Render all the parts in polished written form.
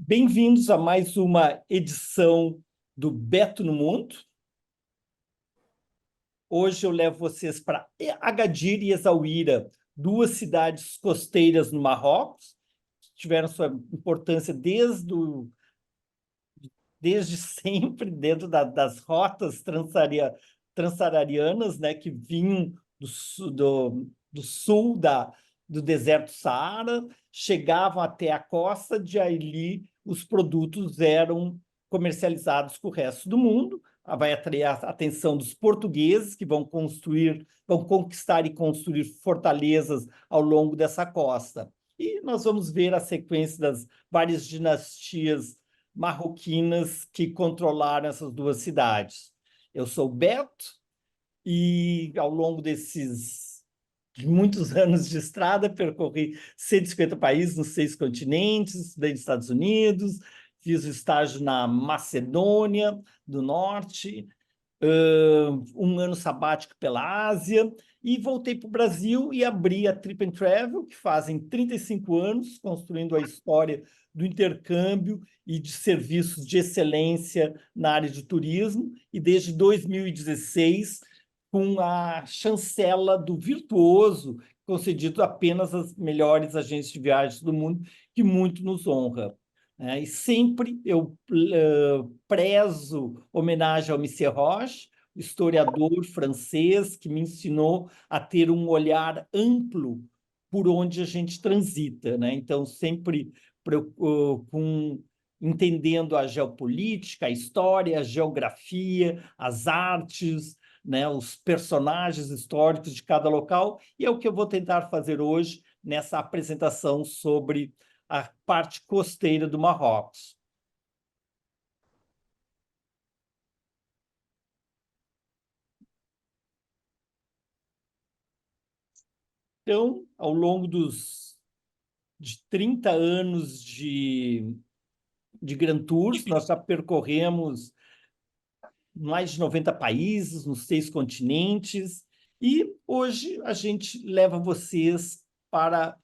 Bem-vindos a mais uma edição do Beto no Mundo. Hoje eu levo vocês para Agadir e Essaouira, duas cidades costeiras no Marrocos, que tiveram sua importância desde sempre dentro das rotas transsaarianas, né, que vinham do sul do deserto Saara, chegavam até a costa, de ali os produtos eram comercializados com o resto do mundo. Vai atrair a atenção dos portugueses, que vão conquistar e construir fortalezas ao longo dessa costa. E nós vamos ver a sequência das várias dinastias marroquinas que controlaram essas duas cidades. Eu sou o Beto e, ao longo desses muitos anos de estrada, percorri 150 países nos 6 continentes, estudei nos Estados Unidos, fiz o estágio na Macedônia do Norte, um ano sabático pela Ásia, e voltei para o Brasil e abri a Trip and Travel, que fazem 35 anos, construindo a história do intercâmbio e de serviços de excelência na área de turismo, e desde 2016, com a chancela do Virtuoso, concedido apenas às melhores agências de viagens do mundo, que muito nos honra. E sempre eu prezo homenagem ao Monsieur Roche, historiador francês, que me ensinou a ter um olhar amplo por onde a gente transita, né? Então, sempre entendendo a geopolítica, a história, a geografia, as artes, né, os personagens históricos de cada local, e é o que eu vou tentar fazer hoje nessa apresentação sobre a parte costeira do Marrocos. Então, ao longo de 30 anos de Grand Tours, nós já percorremos mais de 90 países, nos 6 continentes, e hoje a gente leva vocês para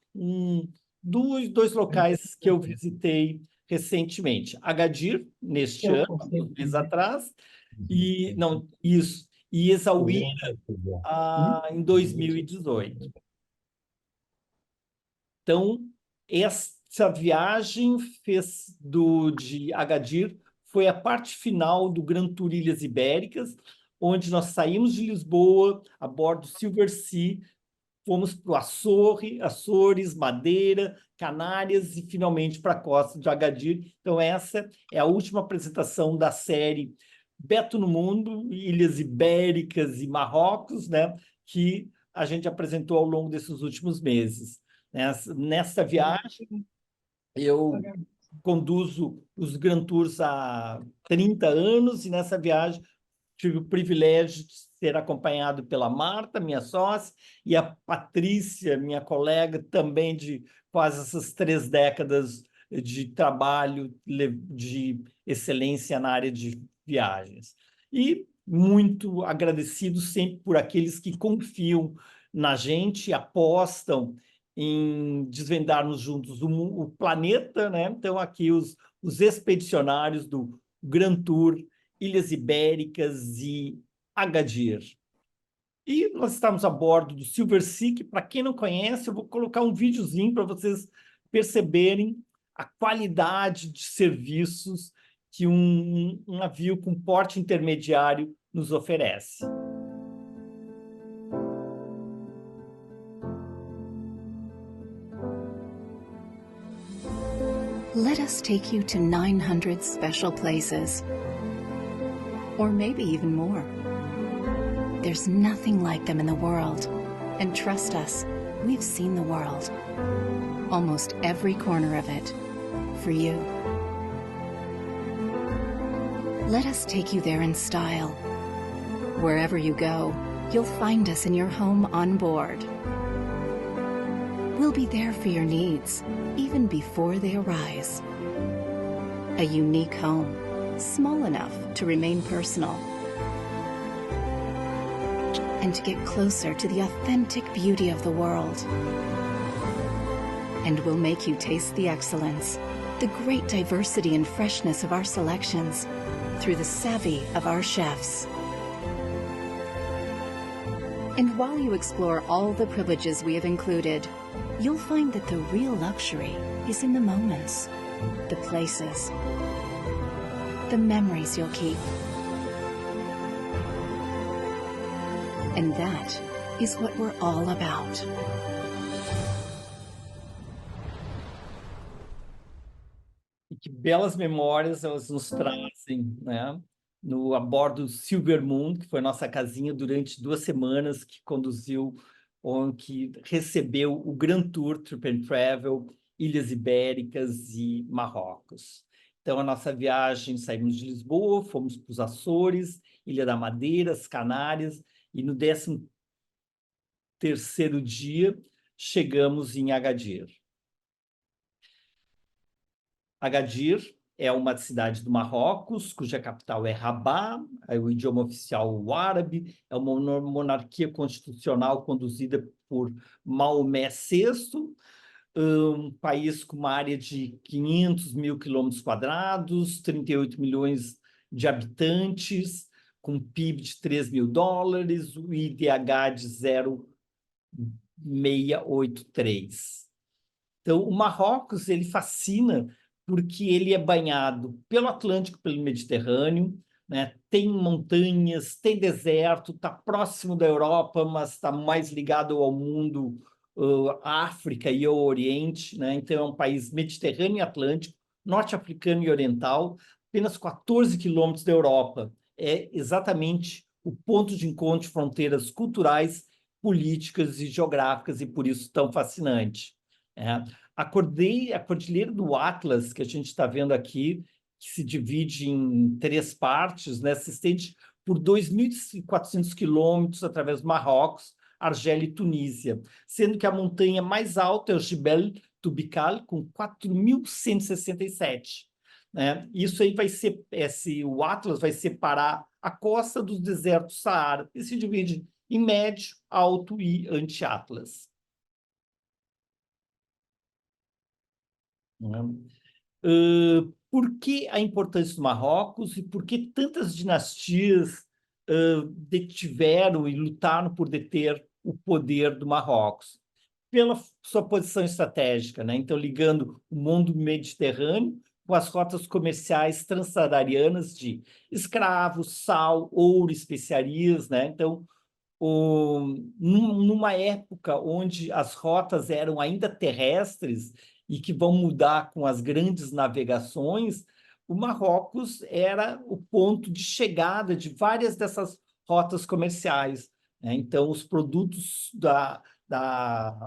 dois locais que eu visitei recentemente. Agadir, neste ano, um mês atrás, e Essaouira, em 2018. Então, essa viagem de Agadir foi a parte final do Grand Tour Ilhas Ibéricas, onde nós saímos de Lisboa a bordo do Silver Sea, fomos para o Açores, Madeira, Canárias e finalmente para a costa de Agadir. Então, essa é a última apresentação da série Beto no Mundo, Ilhas Ibéricas e Marrocos, né, que a gente apresentou ao longo desses últimos meses. Nesta viagem, eu conduzo os Grand Tours há 30 anos e nessa viagem tive o privilégio de ser acompanhado pela Marta, minha sócia, e a Patrícia, minha colega, também de quase essas 3 décadas de trabalho de excelência na área de viagens. E muito agradecido sempre por aqueles que confiam na gente, apostam em desvendarmos juntos o planeta, né? Então, aqui os expedicionários do Grand Tour Ilhas Ibéricas e Agadir. E nós estamos a bordo do Silver Sea, que, para quem não conhece, eu vou colocar um videozinho para vocês perceberem a qualidade de serviços que um navio com porte intermediário nos oferece. Let us take you to 900 special places, or maybe even more. There's nothing like them in the world, and trust us, we've seen the world. Almost every corner of it, for you. Let us take you there in style. Wherever you go, you'll find us in your home on board. We'll be there for your needs, even before they arise. A unique home, small enough to remain personal, and to get closer to the authentic beauty of the world. And we'll make you taste the excellence the great diversity and freshness of our selections through the savvy of our chefs. And while you explore all the privileges we have included, you'll find that the real luxury is in the moments, the places, the memories you'll keep. And that is what we're all about. E que belas memórias elas nos trazem, né? A bordo do Silver Moon, que foi nossa casinha durante 2 semanas, que conduziu, que recebeu o Grand Tour Trip and Travel, Ilhas Ibéricas e Marrocos. Então, a nossa viagem, saímos de Lisboa, fomos para os Açores, Ilha da Madeira, as Canárias, e no 13º dia, chegamos em Agadir. Agadir é uma cidade do Marrocos, cuja capital é Rabat, o idioma oficial o árabe, é uma monarquia constitucional conduzida por Maomé VI, um país com uma área de 500 mil quilômetros quadrados, 38 milhões de habitantes, com PIB de $3.000, o IDH de 0,683. Então, o Marrocos ele fascina porque ele é banhado pelo Atlântico, pelo Mediterrâneo, né? Tem montanhas, tem deserto, está próximo da Europa, mas está mais ligado ao mundo, à África e ao Oriente, né? Então é um país mediterrâneo e atlântico, norte-africano e oriental, apenas 14 quilômetros da Europa. É exatamente o ponto de encontro de fronteiras culturais, políticas e geográficas, e por isso tão fascinante. A Cordilheira do Atlas, que a gente está vendo aqui, que se divide em 3 partes, né, se estende por 2.400 quilômetros através do Marrocos, Argélia e Tunísia, sendo que a montanha mais alta é o Jebel Toubkal, com 4.167. Né? Isso aí vai ser, o Atlas vai separar a costa dos desertos Saara, e se divide em médio, alto e anti-Atlas. Por que a importância do Marrocos e por que tantas dinastias detiveram e lutaram por deter o poder do Marrocos? Pela sua posição estratégica, né? Então, ligando o mundo mediterrâneo com as rotas comerciais transsaarianas de escravos, sal, ouro, especiarias, né? Então, numa época onde as rotas eram ainda terrestres e que vão mudar com as grandes navegações, o Marrocos era o ponto de chegada de várias dessas rotas comerciais, né? Então, os produtos da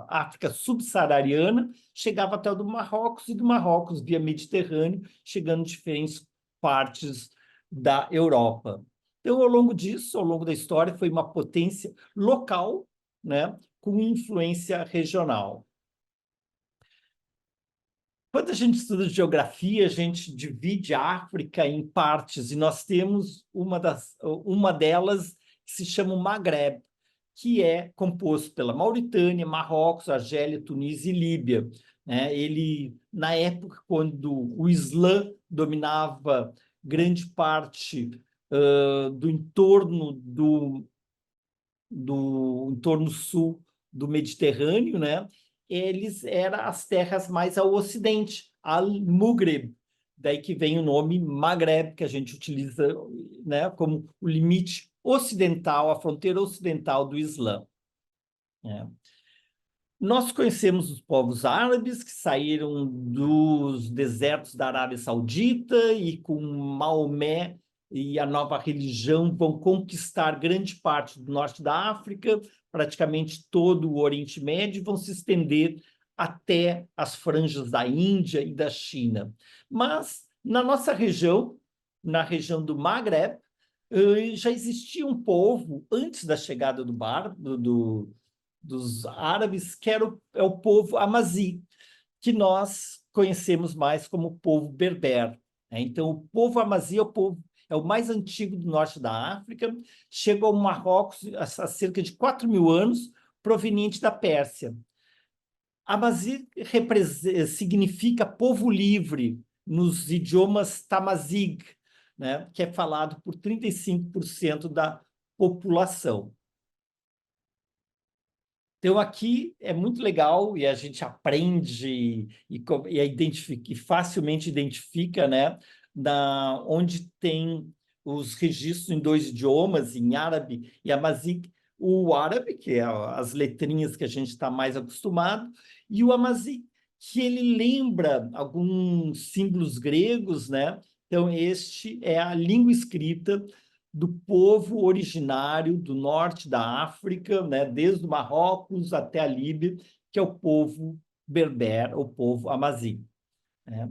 África subsaariana chegavam até o do Marrocos, e do Marrocos, via Mediterrâneo, chegando em diferentes partes da Europa. Então, ao longo disso, ao longo da história, foi uma potência local, né, com influência regional. Quando a gente estuda geografia, a gente divide a África em partes, e nós temos uma delas que se chama o Magreb, que é composto pela Mauritânia, Marrocos, Argélia, Tunísia e Líbia. Né? Ele, na época, quando o Islã dominava grande parte do entorno entorno sul do Mediterrâneo, né? Eles eram as terras mais ao ocidente, Al-Maghreb, daí que vem o nome Magreb, que a gente utiliza, né, como o limite ocidental, a fronteira ocidental do Islã. Nós conhecemos os povos árabes que saíram dos desertos da Arábia Saudita e com Maomé e a nova religião vão conquistar grande parte do norte da África, praticamente todo o Oriente Médio, e vão se estender até as franjas da Índia e da China. Mas, na nossa região, na região do Magreb, já existia um povo, antes da chegada dos árabes, que é o povo Amazi, que nós conhecemos mais como povo berber. Então, o povo Amazi é o mais antigo do norte da África, chegou ao Marrocos há cerca de 4.000 anos, proveniente da Pérsia. Amazi significa povo livre, nos idiomas Tamazight, né, que é falado por 35% da população. Então, aqui é muito legal e a gente aprende e facilmente identifica, né, onde tem os registros em 2 idiomas, em árabe e amazique. O árabe, que é as letrinhas que a gente está mais acostumado, e o amazique, que ele lembra alguns símbolos gregos, né? Então, este é a língua escrita do povo originário do norte da África, né, desde o Marrocos até a Líbia, que é o povo berber, o povo amazique, né?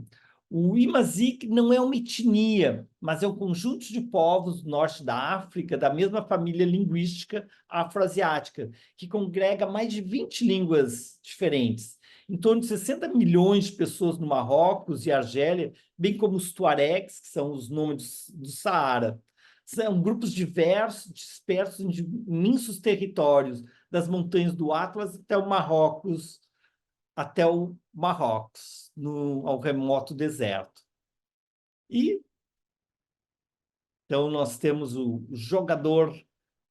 O Imazique não é uma etnia, mas é um conjunto de povos do norte da África, da mesma família linguística afroasiática, que congrega mais de 20 línguas diferentes. Em torno de 60 milhões de pessoas no Marrocos e Argélia, bem como os tuaregs, que são os nômades do Saara. São grupos diversos, dispersos em imensos territórios, das montanhas do Atlas até o Marrocos, ao remoto deserto. E então nós temos o jogador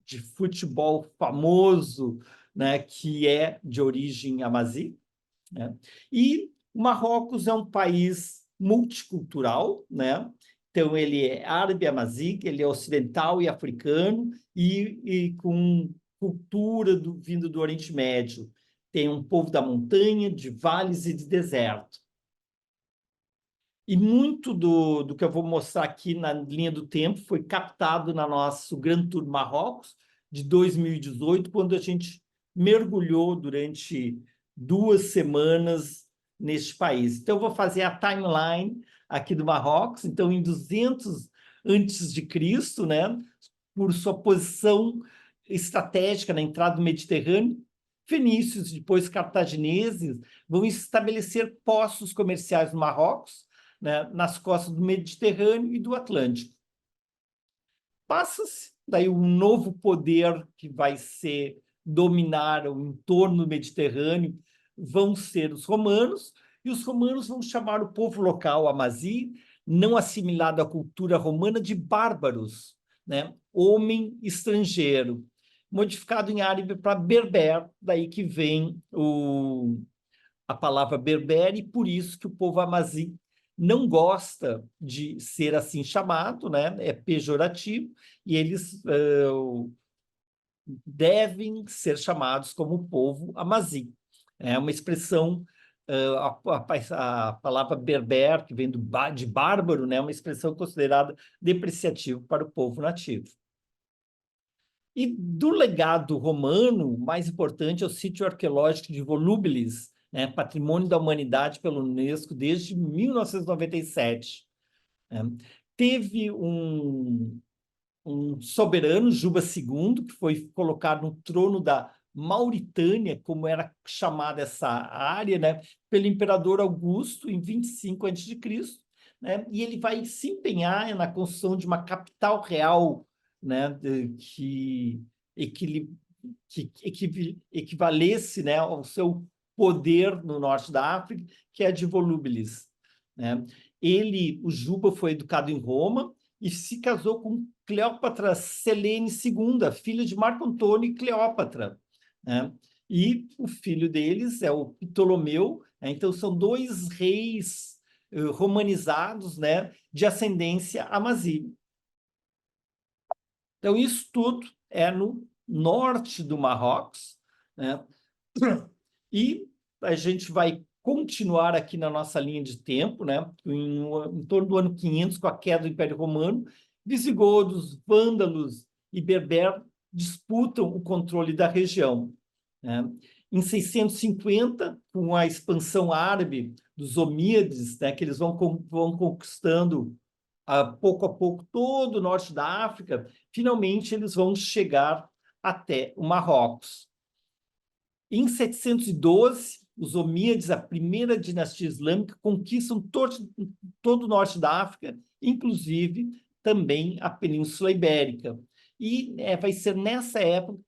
de futebol famoso, né, que é de origem amazique, né? E o Marrocos é um país multicultural, né? Então ele é árabe amazique, ele é ocidental e africano e com cultura vindo do Oriente Médio. Tem um povo da montanha, de vales e de deserto. E muito do que eu vou mostrar aqui na linha do tempo foi captado na nosso Grand Tour Marrocos de 2018, quando a gente mergulhou durante 2 semanas neste país. Então, eu vou fazer a timeline aqui do Marrocos. Então, em 200 antes de Cristo, né, por sua posição estratégica na entrada do Mediterrâneo, fenícios, depois cartagineses, vão estabelecer postos comerciais no Marrocos, né, nas costas do Mediterrâneo e do Atlântico. Passa-se daí um novo poder que vai dominar o entorno do Mediterrâneo, vão ser os romanos, e os romanos vão chamar o povo local, amazi, não assimilado à cultura romana, de bárbaros, né? Homem estrangeiro, modificado em árabe para berber, daí que vem a palavra berber, e por isso que o povo amazi não gosta de ser assim chamado, né? É pejorativo, e eles devem ser chamados como povo amazi. É uma expressão, a palavra berber, que vem de bárbaro, né? É uma expressão considerada depreciativa para o povo nativo. E do legado romano, o mais importante é o sítio arqueológico de Volubilis, né, Patrimônio da Humanidade pela Unesco desde 1997. Né? Teve um soberano, Juba II, que foi colocado no trono da Mauritânia, como era chamada essa área, né, pelo imperador Augusto, em 25 a.C., né, e ele vai se empenhar na construção de uma capital real, né, que equivalesse, né, ao seu poder no norte da África, que é de Volubilis, né? O Juba, foi educado em Roma e se casou com Cleópatra Selene II, filha de Marco Antônio e Cleópatra, né? E o filho deles é o Ptolomeu, né? Então são 2 reis romanizados, né, de ascendência amazi. Então isso tudo é no norte do Marrocos, né? E a gente vai continuar aqui na nossa linha de tempo, né? Em torno do ano 500, com a queda do Império Romano, visigodos, vândalos e berber disputam o controle da região, né? Em 650, com a expansão árabe dos omíades, né, que eles vão conquistando pouco a pouco todo o norte da África, finalmente eles vão chegar até o Marrocos. Em 712, os omíades, a primeira dinastia islâmica, conquistam todo o norte da África, inclusive também a Península Ibérica. E vai ser nessa época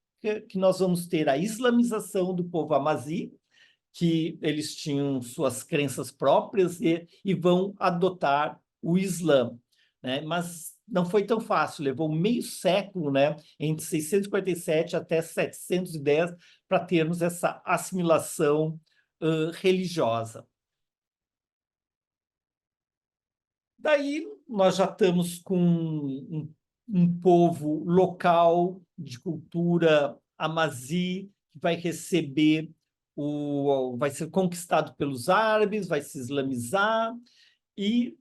que nós vamos ter a islamização do povo amazi, que eles tinham suas crenças próprias e vão adotar o Islã, né? Mas não foi tão fácil, levou meio século, né? Entre 647 até 710 para termos essa assimilação religiosa. Daí nós já estamos com um povo local de cultura amazi que vai receber vai ser conquistado pelos árabes, vai se islamizar e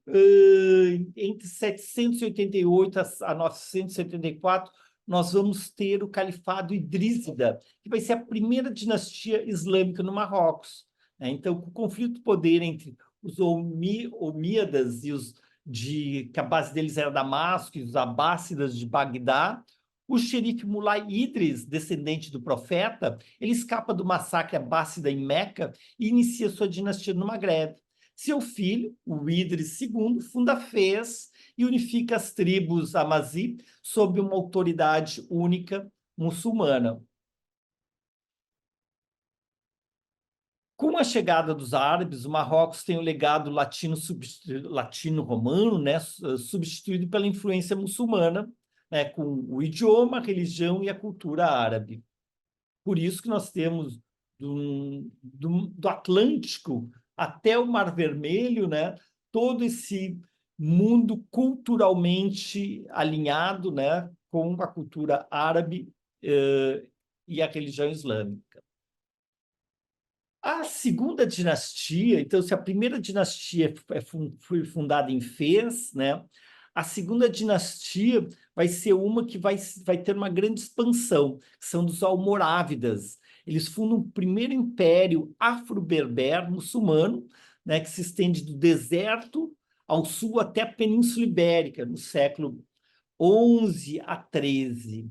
entre 788 a 974 nós vamos ter o Califado Idrísida, que vai ser a primeira dinastia islâmica no Marrocos, né? Então, o conflito de poder entre os omíadas e que a base deles era Damasco, e os abássidas de Bagdá, o xerife Mulay Idris, descendente do profeta, ele escapa do massacre abássida em Meca e inicia sua dinastia no Maghreb. Seu filho, o Idris II, funda Fez e unifica as tribos Amazi sob uma autoridade única muçulmana. Com a chegada dos árabes, o Marrocos tem o legado latino-romano, né, substituído pela influência muçulmana, né, com o idioma, a religião e a cultura árabe. Por isso que nós temos do Atlântico até o Mar Vermelho, né, todo esse mundo culturalmente alinhado, né, com a cultura árabe e a religião islâmica. A segunda dinastia, então, se a primeira dinastia foi fundada em Fez, né, a segunda dinastia vai ser uma que vai ter uma grande expansão, que são dos Almorávidas. Eles fundam o primeiro império afro-berber muçulmano, né, que se estende do deserto ao sul até a Península Ibérica, no século XI a XIII.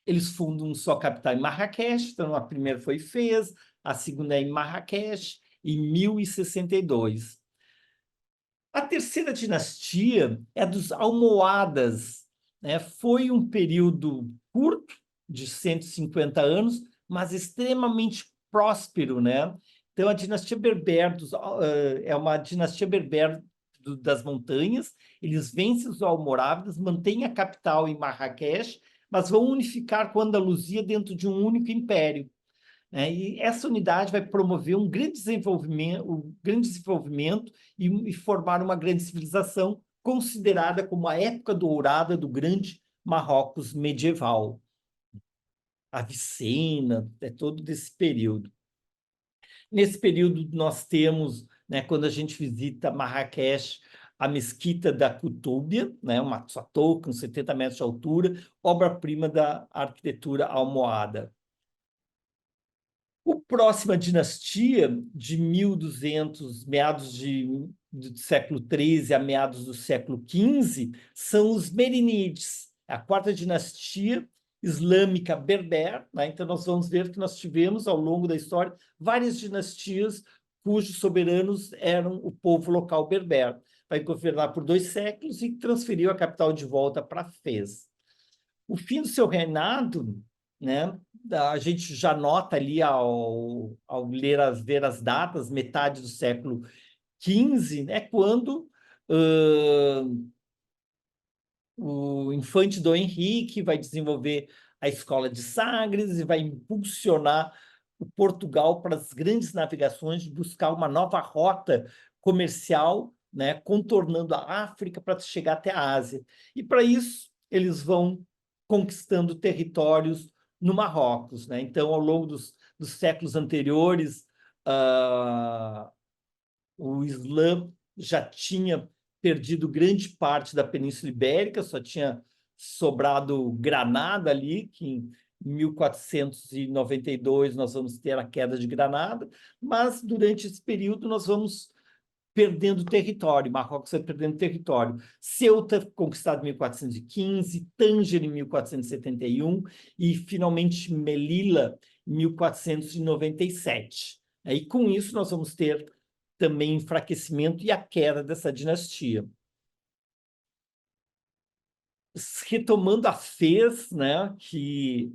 Eles fundam sua capital em Marrakech, então a primeira foi Fez, a segunda é em Marrakech, em 1062. A terceira dinastia é dos Almohadas, né? Foi um período curto, de 150 anos, mas extremamente próspero, né? Então, a dinastia Berber é uma dinastia berber das montanhas, eles vencem os Almorávidas, mantêm a capital em Marrakech, mas vão unificar com a Andaluzia dentro de um único império, né? E essa unidade vai promover um grande desenvolvimento e formar uma grande civilização considerada como a época dourada do grande Marrocos medieval. Avicena, todo desse período. Nesse período, nós temos, né, quando a gente visita Marrakech, a Mesquita da Kutúbia, né, uma torre com 70 metros de altura, obra-prima da arquitetura almohada. A próxima dinastia, de 1200, meados do século XIII a meados do século XV, são os Merinídeos, a quarta dinastia islâmica berber, né? Então, nós vamos ver que nós tivemos, ao longo da história, várias dinastias cujos soberanos eram o povo local berber. Vai governar por 2 séculos e transferiu a capital de volta para Fez. O fim do seu reinado, né, a gente já nota ali ao ver as datas, metade do século XV, né, quando o infante Dom Henrique vai desenvolver a escola de Sagres e vai impulsionar o Portugal para as grandes navegações, buscar uma nova rota comercial, né, contornando a África para chegar até a Ásia. E para isso, eles vão conquistando territórios no Marrocos, né? Então, ao longo dos séculos anteriores, o Islã já tinha perdido grande parte da Península Ibérica, só tinha sobrado Granada ali, que em 1492 nós vamos ter a queda de Granada, mas durante esse período nós vamos perdendo território, Marrocos vai perdendo território. Ceuta, conquistado em 1415, Tânger em 1471 e, finalmente, Melilla em 1497. E com isso nós vamos ter também enfraquecimento e a queda dessa dinastia. Retomando a Fez, né, que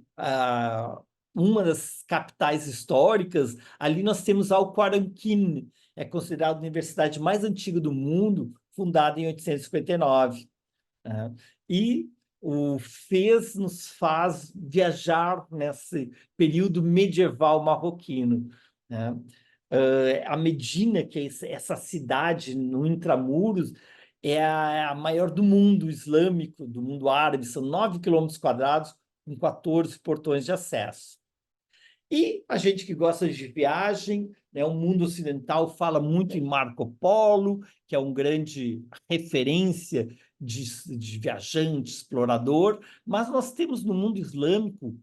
uma das capitais históricas. Ali nós temos Al-Qaranquine, é considerada a universidade mais antiga do mundo, fundada em 859. Né? E o Fez nos faz viajar nesse período medieval marroquino. Né? A Medina, que é essa cidade no intramuros, é a maior do mundo islâmico, do mundo árabe, são 9 quilômetros quadrados, com 14 portões de acesso. E a gente que gosta de viagem, né, o mundo ocidental fala muito em Marco Polo, que é um grande referência de viajante, explorador, mas nós temos no mundo islâmico,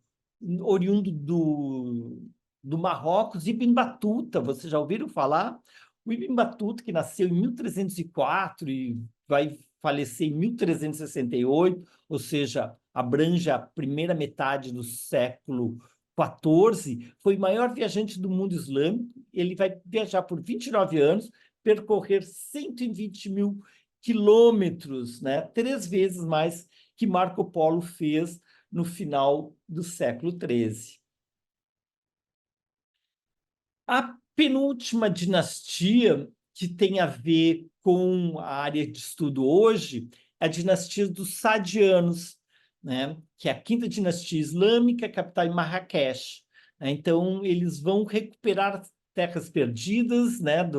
oriundo do Marrocos, Ibn Batuta. Vocês já ouviram falar? O Ibn Batuta, que nasceu em 1304 e vai falecer em 1368, ou seja, abrange a primeira metade do século XIV, foi o maior viajante do mundo islâmico. Ele vai viajar por 29 anos, percorrer 120 mil quilômetros, né? 3 vezes mais que Marco Polo fez no final do século XIII. A penúltima dinastia que tem a ver com a área de estudo hoje é a dinastia dos Sadianos, né? Que é a quinta dinastia islâmica, capital em Marrakech. Então, eles vão recuperar terras perdidas, né,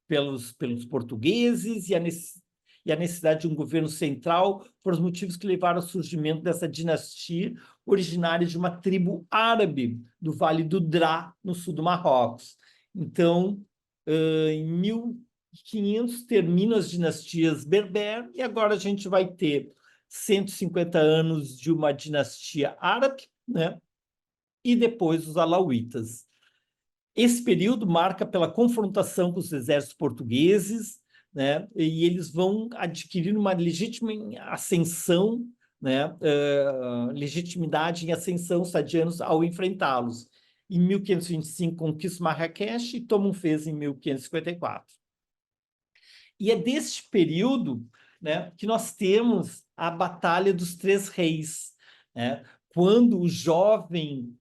pelos portugueses, e a necessidade de um governo central foram os motivos que levaram ao surgimento dessa dinastia, originária de uma tribo árabe do Vale do Drá, no sul do Marrocos. Então, em 1500 terminam as dinastias berber, e agora a gente vai ter 150 anos de uma dinastia árabe, né? E depois os alauítas. Esse período marca pela confrontação com os exércitos portugueses, né? E eles vão adquirir uma legítima ascensão, né? Legitimidade em ascensão, sadianos, ao enfrentá-los. Em 1525, conquistam Marrakech e tomam Fez em 1554. E é deste período, né, que nós temos a Batalha dos Três Reis, né? Quando o jovem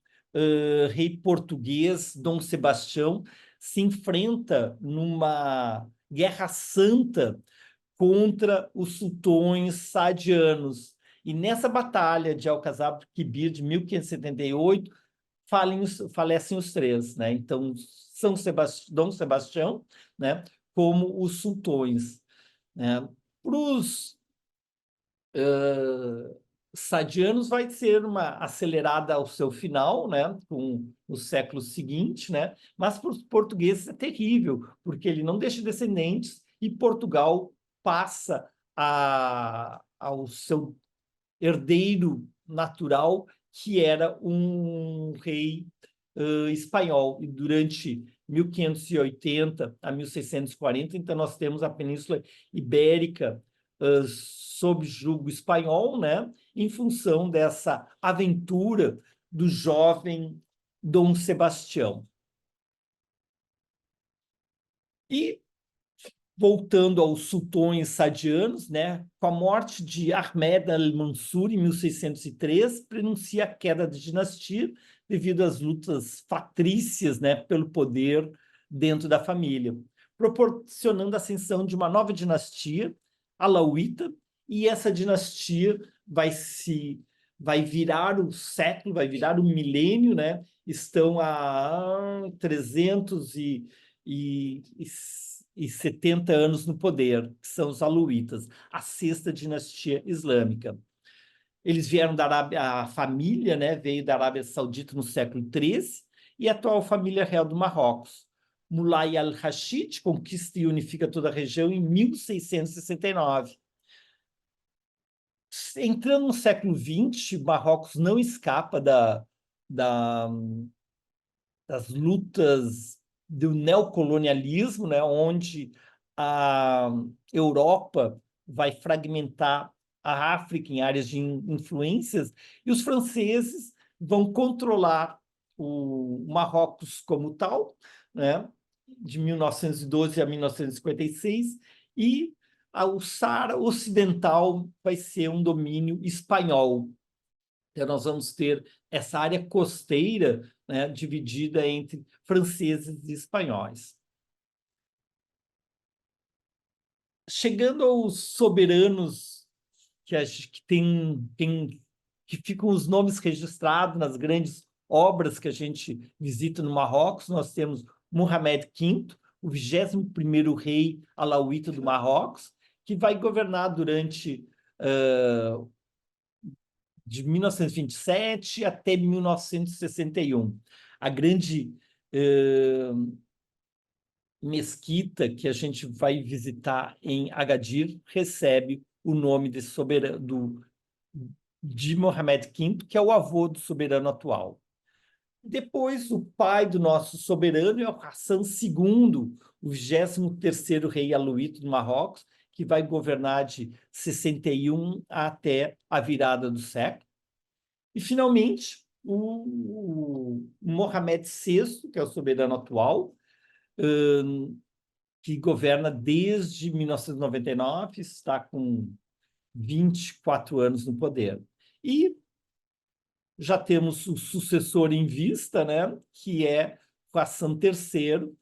rei português, Dom Sebastião, se enfrenta numa guerra santa contra os sultões sadianos. E nessa batalha de Alcazab-Quibir, de 1578, falecem os três, né? Então, Dom Sebastião, né, como os sultões, né? Para os sadianos vai ser uma acelerada ao seu final, né, com o século seguinte, né? Mas para os portugueses é terrível, porque ele não deixa descendentes e Portugal passa ao seu herdeiro natural, que era um rei espanhol. E durante 1580 a 1640, então nós temos a Península Ibérica sob jugo espanhol, né? Em função dessa aventura do jovem Dom Sebastião. E voltando aos sultões sadianos, né, com a morte de Ahmed al-Mansur em 1603, prenuncia a queda da dinastia devido às lutas patrícias, né, pelo poder dentro da família, proporcionando a ascensão de uma nova dinastia, alauíta, e essa dinastia vai virar o século, vai virar o milênio, né? Estão há 370 anos no poder, que são os alauítas, a sexta dinastia islâmica. Eles vieram da Arábia, a família, né, veio da Arábia Saudita no século XIII, e a atual família real do Marrocos. Mulay al-Rashid conquista e unifica toda a região em 1669. Entrando no século XX, Marrocos não escapa das lutas do neocolonialismo, né, onde a Europa vai fragmentar a África em áreas de influências, e os franceses vão controlar o Marrocos como tal, né, de 1912 a 1956, e o Saara Ocidental vai ser um domínio espanhol. Então, nós vamos ter essa área costeira, né, dividida entre franceses e espanhóis. Chegando aos soberanos que ficam os nomes registrados nas grandes obras que a gente visita no Marrocos, nós temos Mohamed V, o 21º rei alauíta do Marrocos, que vai governar durante de 1927 até 1961. A grande mesquita que a gente vai visitar em Agadir recebe o nome desse soberano, de Mohamed V, que é o avô do soberano atual. Depois, o pai do nosso soberano é o Hassan II, o 23º rei alauíta do Marrocos, que vai governar de 61 até a virada do século. E, finalmente, o Mohamed VI, que é o soberano atual, que governa desde 1999, está com 24 anos no poder. E já temos o sucessor em vista, né, que é o Hassan III,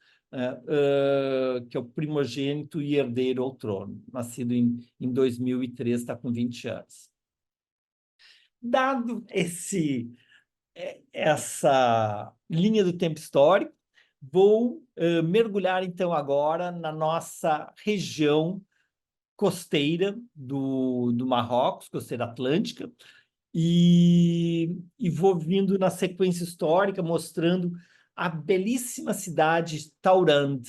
que é o primogênito e herdeiro ao trono, nascido em 2003, está com 20 anos. Dado essa linha do tempo histórico, vou mergulhar, então, agora na nossa região costeira do Marrocos, costeira atlântica, e vou vindo na sequência histórica, mostrando a belíssima cidade de Taurand.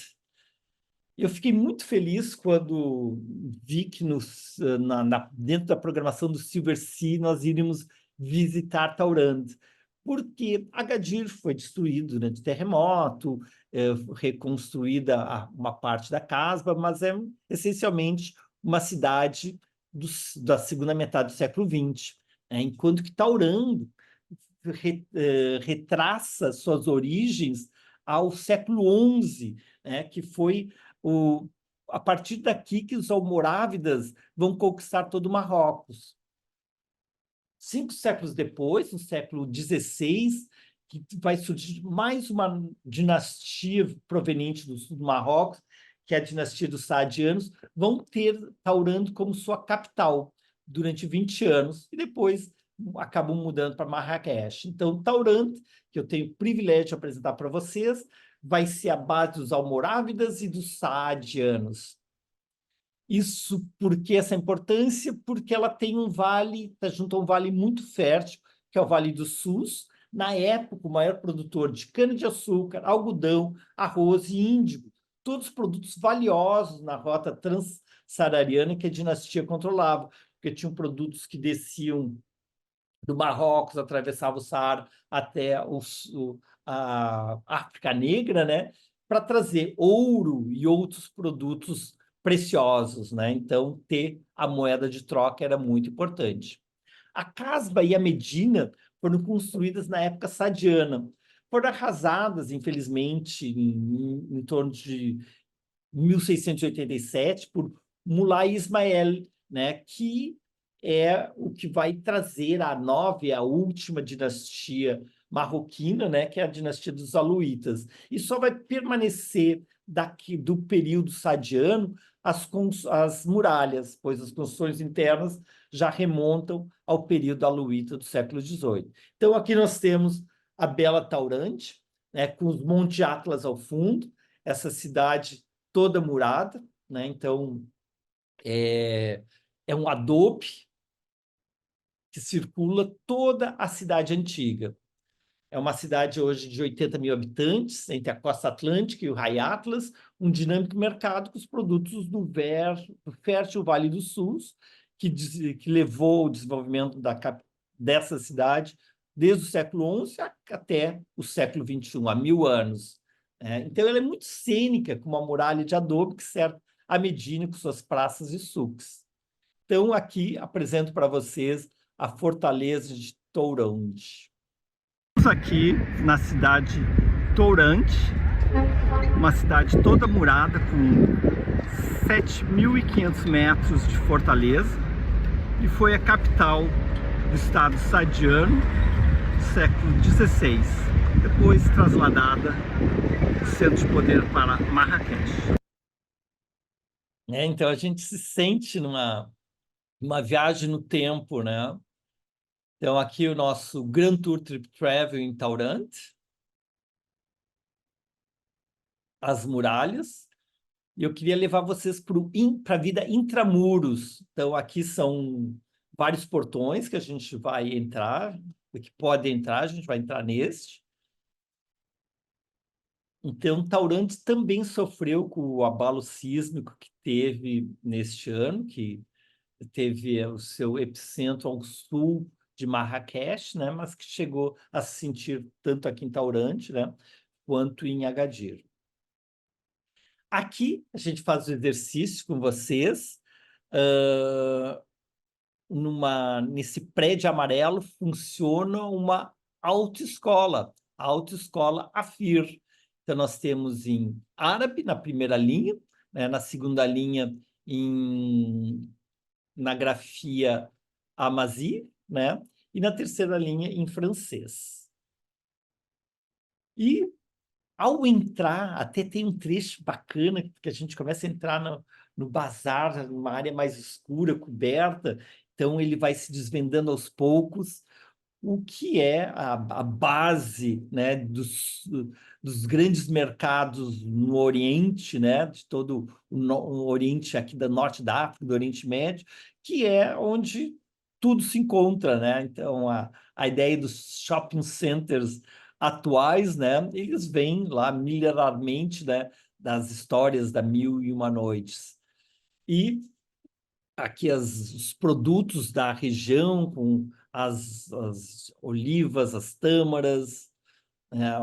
Eu fiquei muito feliz quando vi que dentro da programação do Silver Sea nós iríamos visitar Taurand, porque Agadir foi destruído durante terremoto, reconstruída uma parte da Casbah, mas é essencialmente uma cidade da segunda metade do século XX, enquanto que Taurand retraça suas origens ao século XI, que foi a partir daqui que os almorávidas vão conquistar todo o Marrocos. 5 séculos depois, no século XVI, que vai surgir mais uma dinastia proveniente do sul do Marrocos, que é a dinastia dos Saadianos, vão ter Taurand como sua capital durante 20 anos, e depois acabam mudando para Marrakech. Então, Taurand, que eu tenho o privilégio de apresentar para vocês, vai ser a base dos almorávidas e dos saadianos. Isso por que essa importância? Porque ela tem um vale, está junto a um vale muito fértil, que é o Vale do Sus, na época o maior produtor de cana-de-açúcar, algodão, arroz e índigo, todos produtos valiosos na rota transsaariana que a dinastia controlava, porque tinham produtos que desciam do Marrocos, atravessavam o Saara até a África Negra, né, para trazer ouro e outros produtos preciosos, né? Então, ter a moeda de troca era muito importante. A Casbah e a Medina foram construídas na época saadiana, foram arrasadas, infelizmente, em torno de 1687, por Mulay Ismael, né, que é o que vai trazer a nova e a última dinastia marroquina, né, que é a dinastia dos Alauítas. E só vai permanecer do período saadiano as muralhas, pois as construções internas já remontam ao período alauíta do século XVIII. Então, aqui nós temos a bela Taurand, né, com os Montes Atlas ao fundo, essa cidade toda murada, né? Então, é um adobe que circula toda a cidade antiga. É uma cidade hoje de 80 mil habitantes, entre a costa atlântica e o Raio Atlas, um dinâmico mercado com os produtos do fértil Vale do Sus, que levou o desenvolvimento dessa cidade desde o século XI até o século XXI, há 1000 anos. Então, ela é muito cênica, com uma muralha de adobe que serve a Medina com suas praças e suques. Então, aqui apresento para vocês a fortaleza de Taurand. Estamos aqui na cidade Taurand, uma cidade toda murada com 7.500 metros de fortaleza, e foi a capital do estado sadiano, século XVI, depois trasladada do centro de poder para Marrakech. Então a gente se sente numa viagem no tempo, né? Então aqui o nosso Grand Tour Trip Travel em Taurant, as muralhas, e eu queria levar vocês para a vida intramuros. Então aqui são vários portões que a gente vai entrar, que pode entrar, a gente vai entrar neste. Então, Taurant também sofreu com o abalo sísmico que teve neste ano, que teve o seu epicentro ao sul de Marrakech, né, mas que chegou a se sentir tanto aqui em Taurant, né, quanto em Agadir. Aqui a gente faz o exercício com vocês. Nesse prédio amarelo funciona uma autoescola, a autoescola Afir. Então, nós temos em árabe, na primeira linha, né, na segunda linha, na grafia Amazi, né, e na terceira linha, em francês. E, ao entrar, até tem um trecho bacana, que a gente começa a entrar no bazar, numa área mais escura, coberta. Então, ele vai se desvendando aos poucos o que é a base, né, dos grandes mercados no Oriente, né, de todo o Oriente aqui do Norte da África, do Oriente Médio, que é onde tudo se encontra, né? Então, a ideia dos shopping centers atuais, né, eles vêm lá milenarmente, né, das histórias da Mil e Uma Noites. E aqui os produtos da região, com as olivas, as tâmaras, né,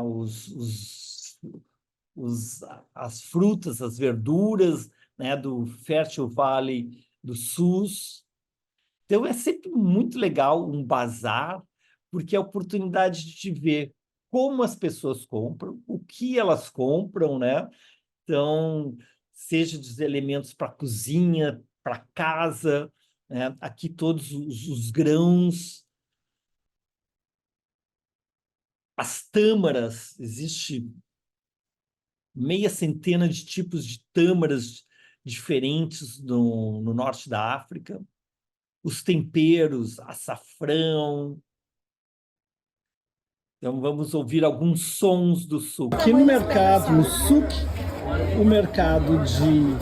as frutas, as verduras, né, do fértil Vale do SUS. Então, é sempre muito legal um bazar, porque é a oportunidade de te ver como as pessoas compram, o que elas compram, né? Então, seja dos elementos para cozinha, para casa, né? Aqui todos os grãos, as tâmaras, existe meia centena de tipos de tâmaras diferentes no norte da África, os temperos, açafrão. Então, vamos ouvir alguns sons do sul. Aqui no mercado, no souk, o mercado de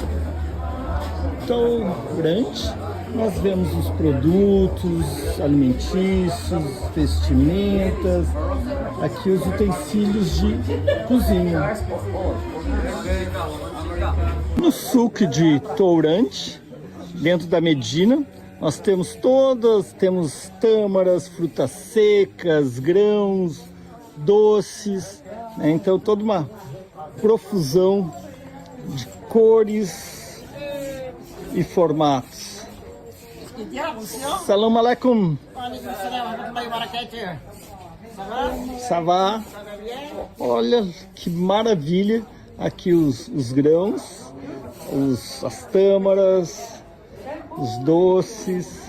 Taurant, nós vemos os produtos alimentícios, vestimentas, aqui os utensílios de cozinha. No souk de Taurant, dentro da Medina, nós temos tâmaras, frutas secas, grãos, doces, né? Então toda uma profusão de cores e formatos. Salam alaikum. Savá. Olha que maravilha aqui os grãos, as tâmaras, os doces.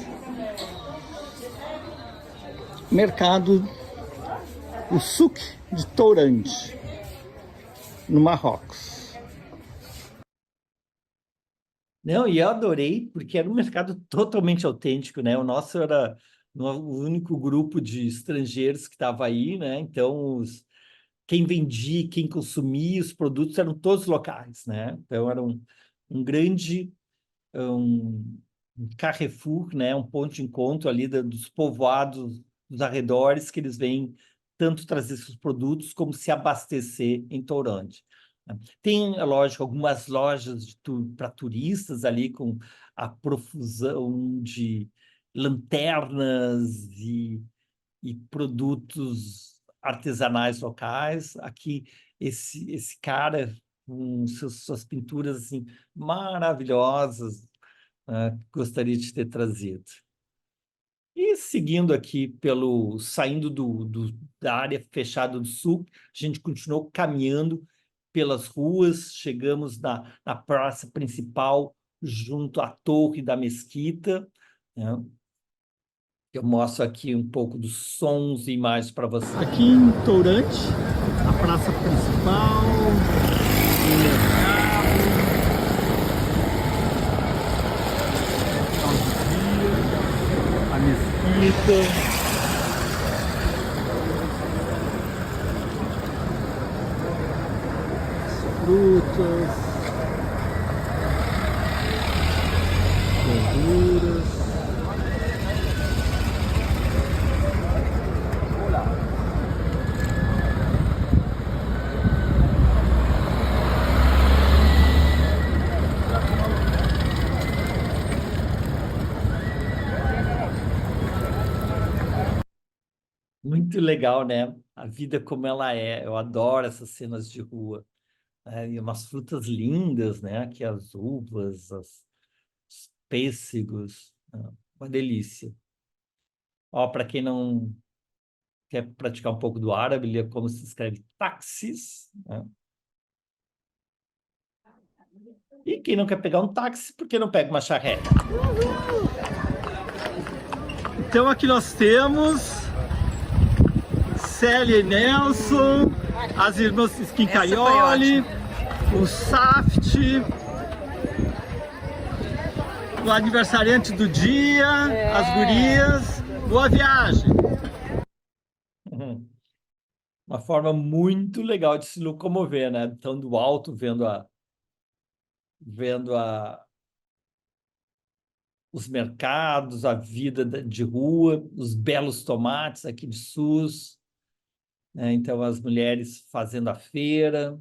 Mercado, o souk de Taurant, no Marrocos. Não, e eu adorei, porque era um mercado totalmente autêntico, né? O nosso era o único grupo de estrangeiros que estava aí, né? Então, quem vendia, quem consumia os produtos eram todos locais, né? Então, era um grande um Carrefour, né? Um ponto de encontro ali dos povoados dos arredores, que eles vêm tanto trazer seus produtos como se abastecer em Taurant. Tem, é lógico, algumas lojas para turistas ali com a profusão de lanternas e produtos artesanais locais. Aqui, esse cara com suas pinturas assim, maravilhosas, gostaria de ter trazido. E seguindo aqui saindo da área fechada do sul, a gente continuou caminhando pelas ruas, chegamos na praça principal, junto à torre da mesquita, né? Eu mostro aqui um pouco dos sons e imagens para vocês. Aqui em Tourante, a praça principal, o mercado, a mesquita. Frutas, verduras. Muito legal, né? A vida como ela é. Eu adoro essas cenas de rua. E umas frutas lindas, né? Aqui as uvas, os pêssegos. Uma delícia. Ó, para quem não quer praticar um pouco do árabe, ele é como se escreve táxis, né? E quem não quer pegar um táxi, por que não pega uma charrete? Então aqui nós temos Célia e Nelson, as irmãs Skincaioli, o Saft, o aniversariante do dia, as gurias. Boa viagem! Uma forma muito legal de se locomover, né? Então, do alto, vendo os mercados, a vida de rua, os belos tomates aqui de Sus, né? Então, as mulheres fazendo a feira,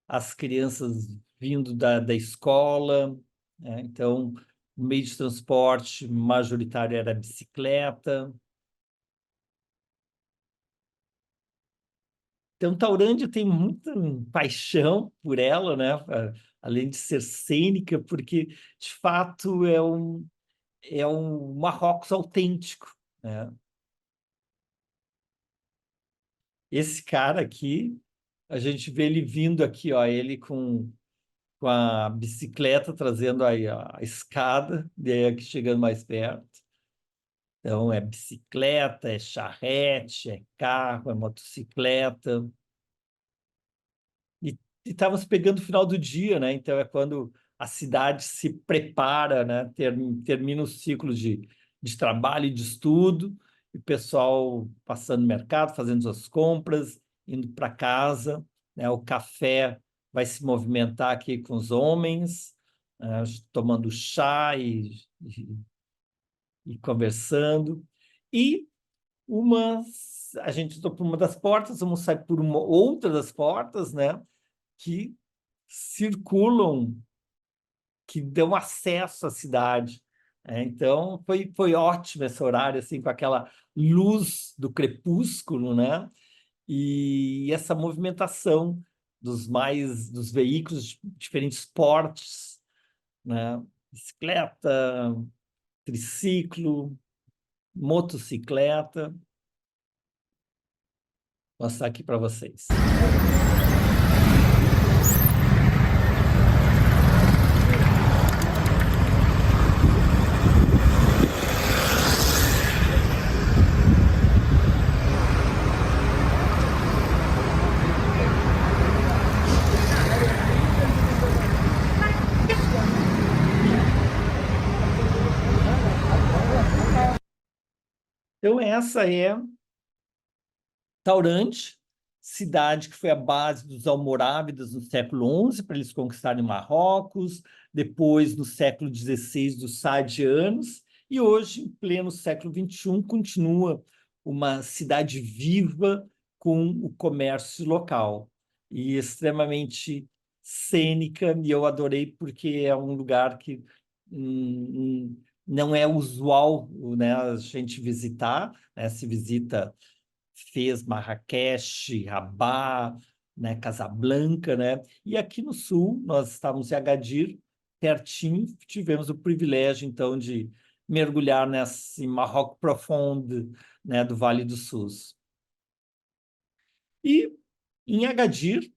as crianças vindo da escola, né? Então, o meio de transporte majoritário era a bicicleta. Então, Taurândia tem muita paixão por ela, né? Além de ser cênica, porque, de fato, é um Marrocos autêntico, né? Esse cara aqui, a gente vê ele vindo aqui, ó, ele com a bicicleta, trazendo aí a escada, e aí aqui chegando mais perto. Então, é bicicleta, é charrete, é carro, é motocicleta. E estávamos pegando o final do dia, né? Então é quando a cidade se prepara, né? Termina o ciclo de trabalho e de estudo, e o pessoal passando no mercado, fazendo suas compras, indo para casa, né? O café vai se movimentar aqui com os homens, tomando chá e conversando. E a gente entrou por uma das portas, vamos sair por uma outra das portas, né? Que circulam, que dão acesso à cidade. Então, foi ótimo esse horário, assim, com aquela luz do crepúsculo, né? E essa movimentação dos veículos de diferentes portes, né? Bicicleta, triciclo, motocicleta. Vou mostrar aqui para vocês. Então, essa é Taurante, cidade que foi a base dos almorávidas no século XI, para eles conquistarem Marrocos, depois, no século XVI, dos saadianos, e hoje, em pleno século XXI, continua uma cidade viva com o comércio local, e extremamente cênica, e eu adorei porque é um lugar que não é usual, né, a gente visitar, né, se visita Fez, Marrakech, Rabat, né, Casablanca, né? E aqui no sul, nós estávamos em Agadir, pertinho, tivemos o privilégio, então, de mergulhar nesse Marrocos profundo, né, do Vale do Sus. E em Agadir,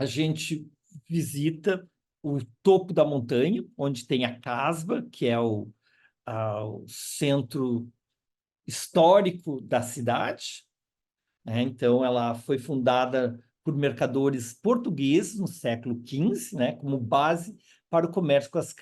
a gente visita o topo da montanha, onde tem a Casbah, que é o centro histórico da cidade, né? Então, ela foi fundada por mercadores portugueses no século XV, né? Como base para o comércio com as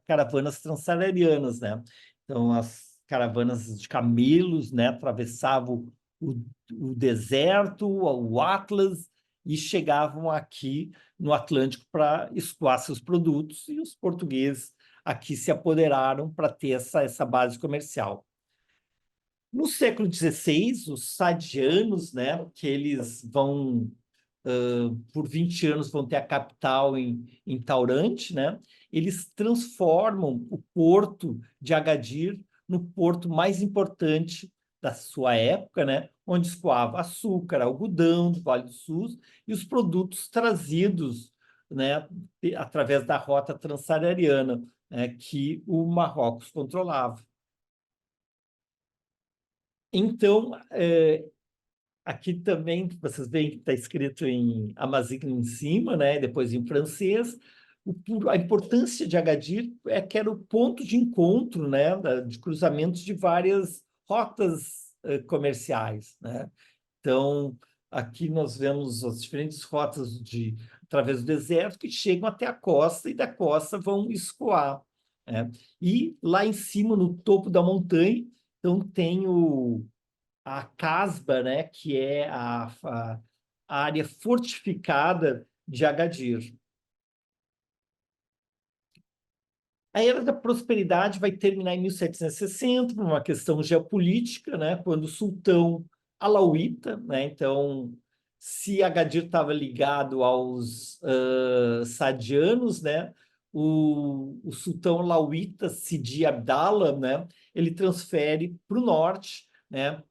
caravanas transsaarianas, né? Então, as caravanas de camelos, né? Atravessavam o deserto, o Atlas, e chegavam aqui no Atlântico para escoar seus produtos, e os portugueses aqui se apoderaram para ter essa base comercial. No século XVI, os sadianos, né, que eles vão, por 20 anos, vão ter a capital em Taurante, né, eles transformam o porto de Agadir no porto mais importante da sua época, né, onde escoava açúcar, algodão do Vale do Sul e os produtos trazidos, né, através da rota transsaariana, né, que o Marrocos controlava. Então, aqui também, vocês veem que está escrito em amazigh em cima, né? Depois em francês. A importância de Agadir é que era o ponto de encontro, né? De cruzamentos de várias rotas comerciais, né? Então, aqui nós vemos as diferentes rotas através do deserto que chegam até a costa e da costa vão escoar, né? E lá em cima, no topo da montanha, então tem a Casba, né, que é a área fortificada de Agadir. A Era da Prosperidade vai terminar em 1760, por uma questão geopolítica, né, quando o sultão alauíta, né, então, se Agadir estava ligado aos sadianos, né, o sultão alauíta Sidi Abdallah, né, ele transfere para o norte, né,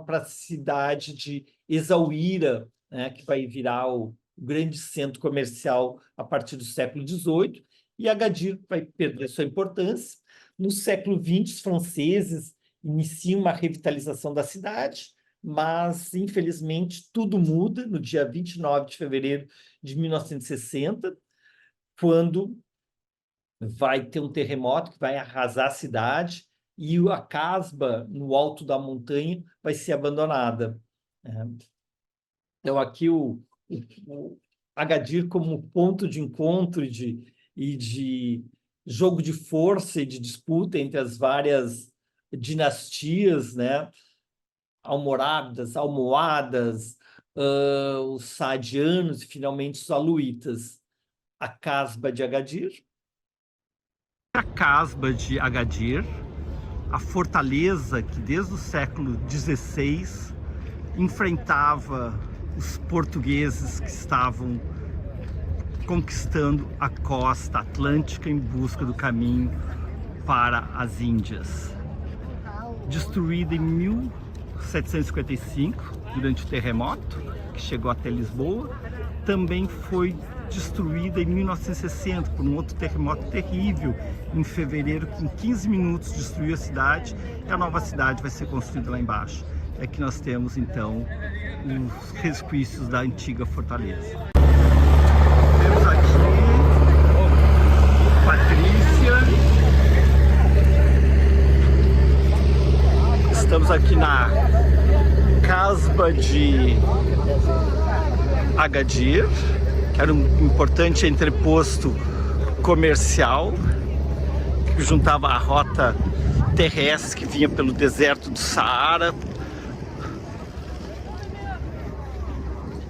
para a cidade de Essaouira, né, que vai virar o grande centro comercial a partir do século XVIII, e Agadir vai perder sua importância. No século XX, os franceses iniciam uma revitalização da cidade, mas, infelizmente, tudo muda no dia 29 de fevereiro de 1960, quando vai ter um terremoto que vai arrasar a cidade e a Casba, no alto da montanha, vai ser abandonada. Então, aqui o Agadir como ponto de encontro e de jogo de força e de disputa entre as várias dinastias, né? Almorávidas, almohadas, os saadianos e, finalmente, os aluítas. A Casba de Agadir. A Casba de Agadir, a fortaleza que desde o século XVI enfrentava os portugueses que estavam conquistando a costa atlântica em busca do caminho para as Índias. Destruída em 1755, durante o terremoto, que chegou até Lisboa, também foi destruída em 1960 por um outro terremoto terrível, em fevereiro, que em 15 minutos destruiu a cidade, e a nova cidade vai ser construída lá embaixo. É que nós temos, então, os resquícios da antiga fortaleza. Temos aqui Patrícia. Estamos aqui na Casba de Agadir, que era um importante entreposto comercial que juntava a rota terrestre que vinha pelo deserto do Saara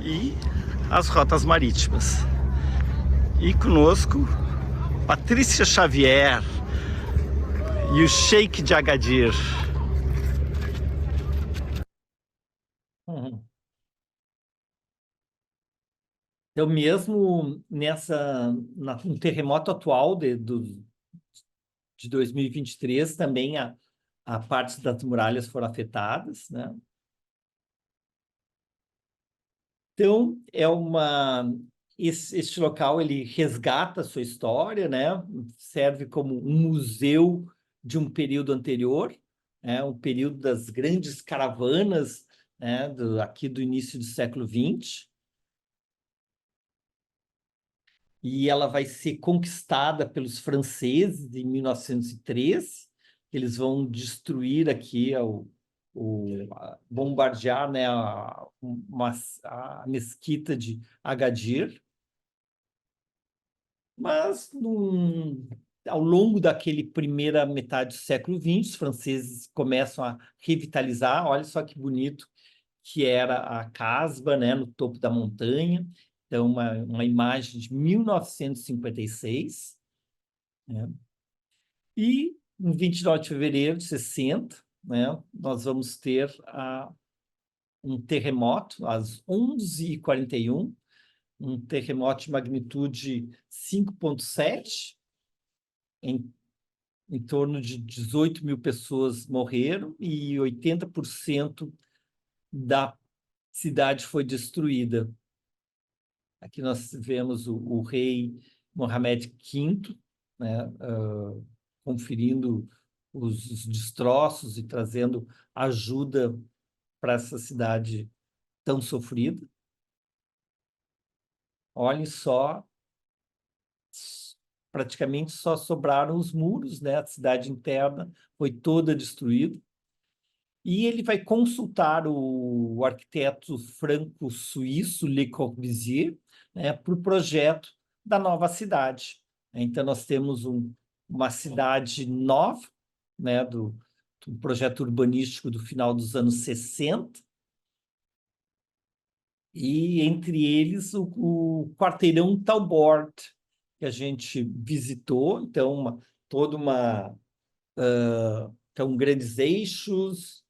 e as rotas marítimas. E conosco, Patrícia Xavier e o Sheik de Agadir. Então, mesmo no terremoto atual de 2023, também a parte das muralhas foram afetadas, né? Então, este local ele resgata a sua história, né? Serve como um museu de um período anterior, né? Um período das grandes caravanas, né? Aqui do início do século XX. E ela vai ser conquistada pelos franceses em 1903. Eles vão destruir aqui bombardear, né, a mesquita de Agadir, mas ao longo daquele primeira metade do século XX, os franceses começam a revitalizar. Olha só que bonito que era a Casbah, né, no topo da montanha. Então, uma imagem de 1956, né? E em 29 de fevereiro de 60, né, nós vamos ter um terremoto às 11h41, um terremoto de magnitude 5,7, em torno de 18 mil pessoas morreram e 80% da cidade foi destruída. Aqui nós vemos o rei Mohammed V, né, conferindo os destroços e trazendo ajuda para essa cidade tão sofrida. Olhem só, praticamente só sobraram os muros, né? A cidade interna foi toda destruída. E ele vai consultar o arquiteto franco-suíço Le Corbusier, né, para o projeto da nova cidade. Então, nós temos uma cidade nova, né, do projeto urbanístico do final dos anos 60, e entre eles o quarteirão Talbot, que a gente visitou. Então, então, grandes eixos,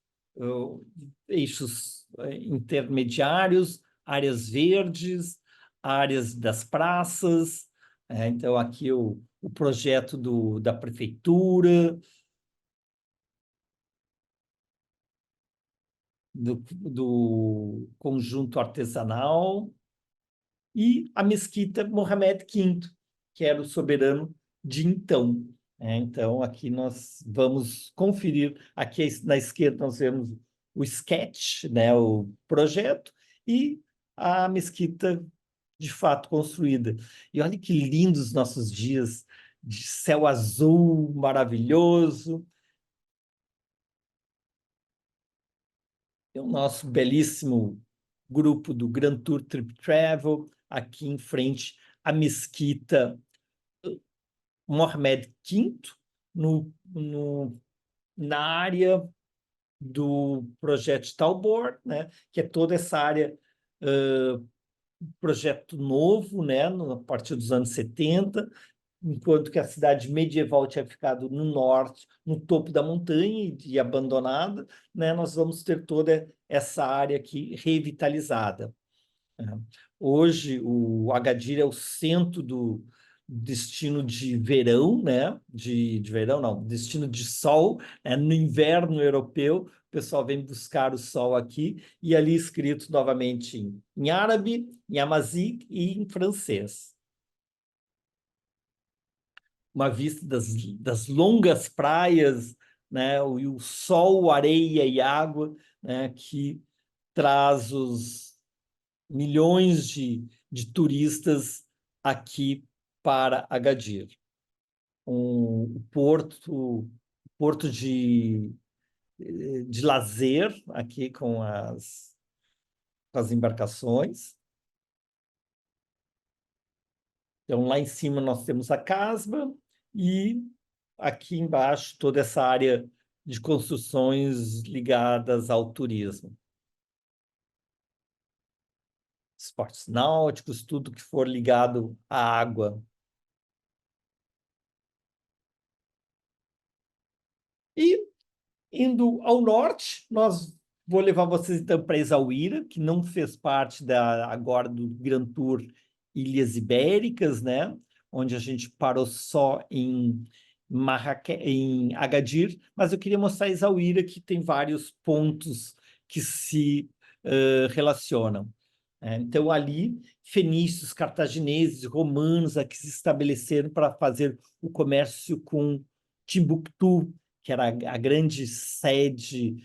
eixos intermediários, áreas verdes, áreas das praças. Então, aqui o projeto da prefeitura, do conjunto artesanal, e a mesquita Mohammed V, que era o soberano de então. Então, aqui nós vamos conferir. Aqui na esquerda nós vemos o sketch, né, o projeto, e a mesquita de fato construída. E olha que lindos nossos dias, de céu azul maravilhoso. E o nosso belíssimo grupo do Grand Tour Trip Travel, aqui em frente à mesquita Mohammed V, na área do projeto Talbot, né, que é toda essa área, projeto novo, né, a partir dos anos 70, enquanto que a cidade medieval tinha ficado no norte, no topo da montanha e abandonada, né, nós vamos ter toda essa área aqui revitalizada. Hoje, o Agadir é o centro do destino de verão, né? De verão, não, destino de sol, no inverno europeu. O pessoal vem buscar o sol aqui, e ali escrito novamente em árabe, em amazique e em francês. Uma vista das longas praias, né? O sol, areia e água, né? Que traz os milhões de turistas aqui para Agadir. Um porto de lazer aqui com as embarcações. Então, lá em cima nós temos a Casbah e aqui embaixo toda essa área de construções ligadas ao turismo. Esportes náuticos, tudo que for ligado à água. E, indo ao norte, vou levar vocês então para Essaouira, que não fez parte agora do Grand Tour Ilhas Ibéricas, né? Onde a gente parou só em Agadir, mas eu queria mostrar Essaouira, que tem vários pontos que se relacionam. Então, ali, fenícios, cartagineses, romanos aqui se estabeleceram para fazer o comércio com Timbuktu, que era a grande sede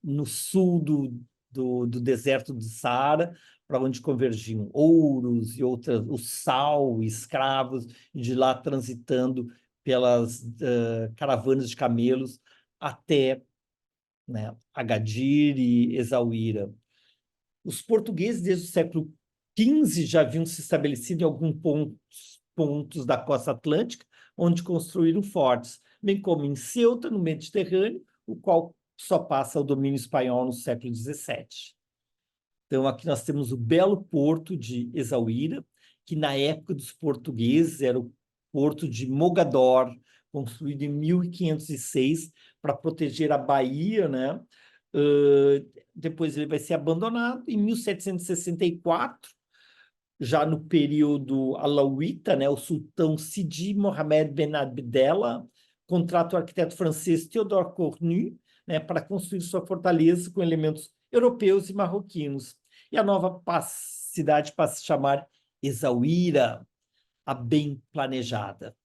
no sul do deserto do Saara, para onde convergiam ouros e o sal, escravos, e de lá transitando pelas caravanas de camelos até né? Agadir e Essaouira. Os portugueses, desde o século XV, já haviam se estabelecido em alguns pontos da costa atlântica, onde construíram fortes, bem como em Ceuta, no Mediterrâneo, o qual só passa ao domínio espanhol no século XVII. Então, aqui nós temos o belo porto de Essaouira, que na época dos portugueses era o porto de Mogador, construído em 1506 para proteger a Bahia, né? Depois ele vai ser abandonado. Em 1764, já no período alauíta, né, o sultão Sidi Mohamed Ben Abdallah contrata o arquiteto francês Théodore Cornu, né, para construir sua fortaleza com elementos europeus e marroquinos. E a nova cidade passa a se chamar Essaouira, a bem planejada.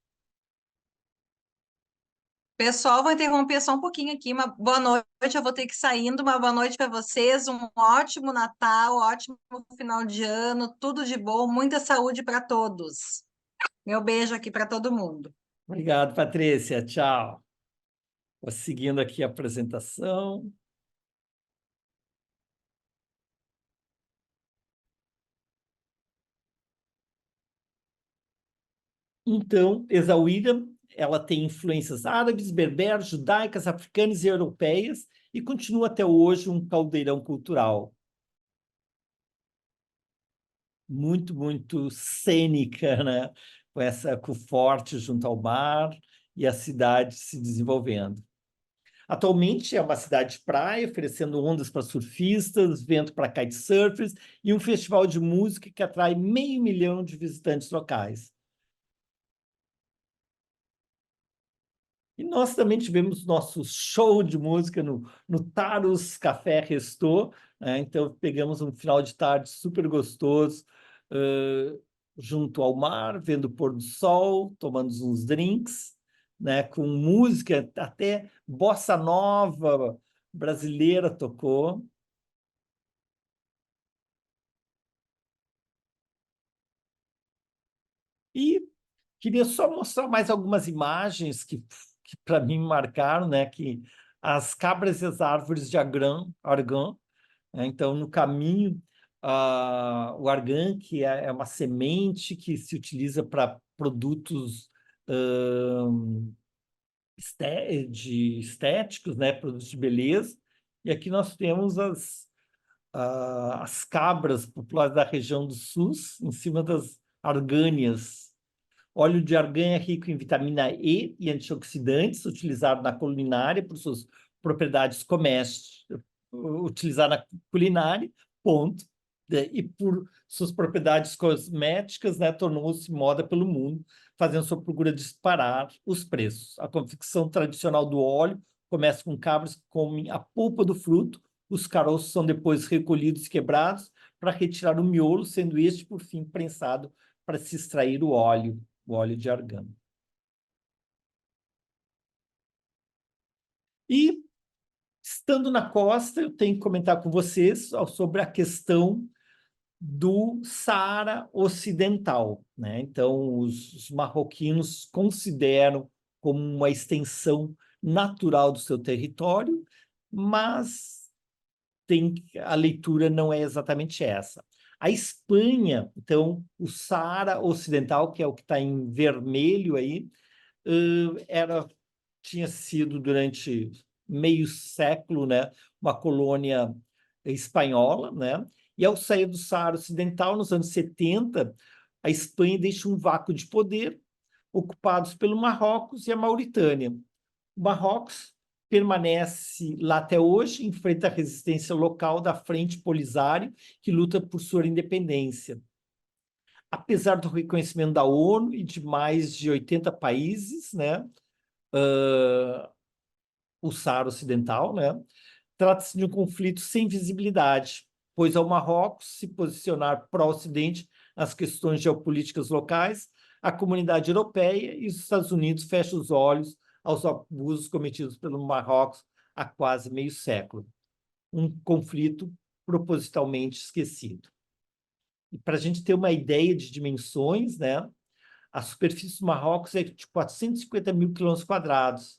Pessoal, vou interromper só um pouquinho aqui. Uma boa noite, eu vou ter que ir saindo. Uma boa noite para vocês, um ótimo Natal, ótimo final de ano, tudo de bom, muita saúde para todos. Meu beijo aqui para todo mundo. Obrigado, Patrícia. Tchau. Vou seguindo aqui a apresentação. Então, Essaouira, ela tem influências árabes, berberes, judaicas, africanas e europeias e continua até hoje um caldeirão cultural. Muito, muito cênica, né? Com o forte junto ao mar e a cidade se desenvolvendo. Atualmente é uma cidade de praia, oferecendo ondas para surfistas, vento para kitesurfers e um festival de música que atrai 500 mil de visitantes locais. E nós também tivemos nosso show de música no Taros Café Resto, né? Então pegamos um final de tarde super gostoso, junto ao mar, vendo o pôr do sol, tomando uns drinks, né? Com música, até bossa nova brasileira tocou. E queria só mostrar mais algumas imagens que para mim marcaram, né? Que as cabras e as árvores de argan, né? Então, no caminho, o argan, que é uma semente que se utiliza para produtos estéticos, né? Produtos de beleza. E aqui nós temos as cabras populares da região do SUS, em cima das argâneas. Óleo de argan é rico em vitamina E e antioxidantes, utilizado na culinária por suas propriedades utilizado na culinária, ponto. E por suas propriedades cosméticas, né, tornou-se moda pelo mundo, fazendo sua procura disparar os preços. A confecção tradicional do óleo começa com cabras que comem a polpa do fruto, os caroços são depois recolhidos e quebrados para retirar o miolo, sendo este, por fim, prensado para se extrair o óleo de argan. E, estando na costa, eu tenho que comentar com vocês sobre a questão do Saara Ocidental, né? Então, os marroquinos consideram como uma extensão natural do seu território, mas a leitura não é exatamente essa. A Espanha, então, o Saara Ocidental, que é o que está em vermelho aí, tinha sido durante meio século, né, uma colônia espanhola, né? E ao sair do Saara Ocidental, nos anos 70, a Espanha deixa um vácuo de poder, ocupados pelo Marrocos e a Mauritânia. O Marrocos permanece lá até hoje, enfrenta a resistência local da Frente Polisário, que luta por sua independência. Apesar do reconhecimento da ONU e de mais de 80 países, né, o Saara Ocidental, né, trata-se de um conflito sem visibilidade, pois ao Marrocos se posicionar pró-Ocidente nas questões geopolíticas locais, a comunidade europeia e os Estados Unidos fecham os olhos aos abusos cometidos pelo Marrocos há quase meio século. Um conflito propositalmente esquecido. E para a gente ter uma ideia de dimensões, né, a superfície do Marrocos é de 450 mil quilômetros quadrados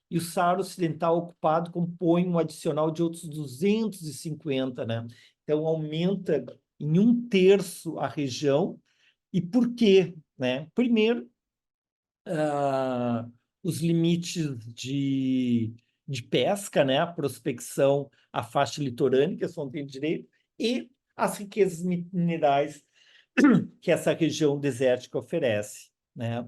e o Saara Ocidental ocupado compõe um adicional de outros 250, né? Então, aumenta em 1/3 a região. E por quê? Né? Primeiro, os limites de pesca, né? A prospecção, a faixa litorânea, que não tem direito, e as riquezas minerais que essa região desértica oferece, né?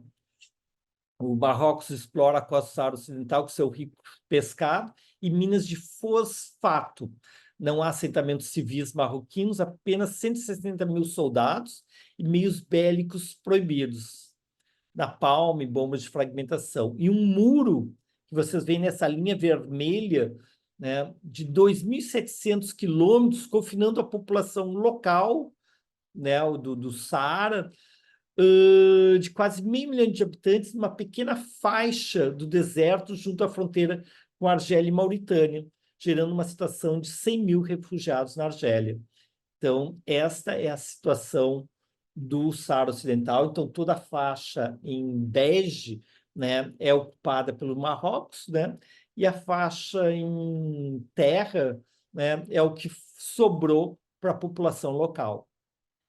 O Marrocos explora a costa do Saara Ocidental com seu rico pescado e minas de fosfato. Não há assentamentos civis marroquinos, apenas 160 mil soldados e meios bélicos proibidos. Napalm, bombas de fragmentação. E um muro, que vocês veem nessa linha vermelha, né, de 2.700 quilômetros, confinando a população local, né, do Saara, de quase 500.000 de habitantes, numa pequena faixa do deserto junto à fronteira com a Argélia e Mauritânia, gerando uma situação de 100 mil refugiados na Argélia. Então, esta é a situação do Saara Ocidental. Então, toda a faixa em bege, né, é ocupada pelo Marrocos, né, e a faixa em terra, né, é o que sobrou para a população local.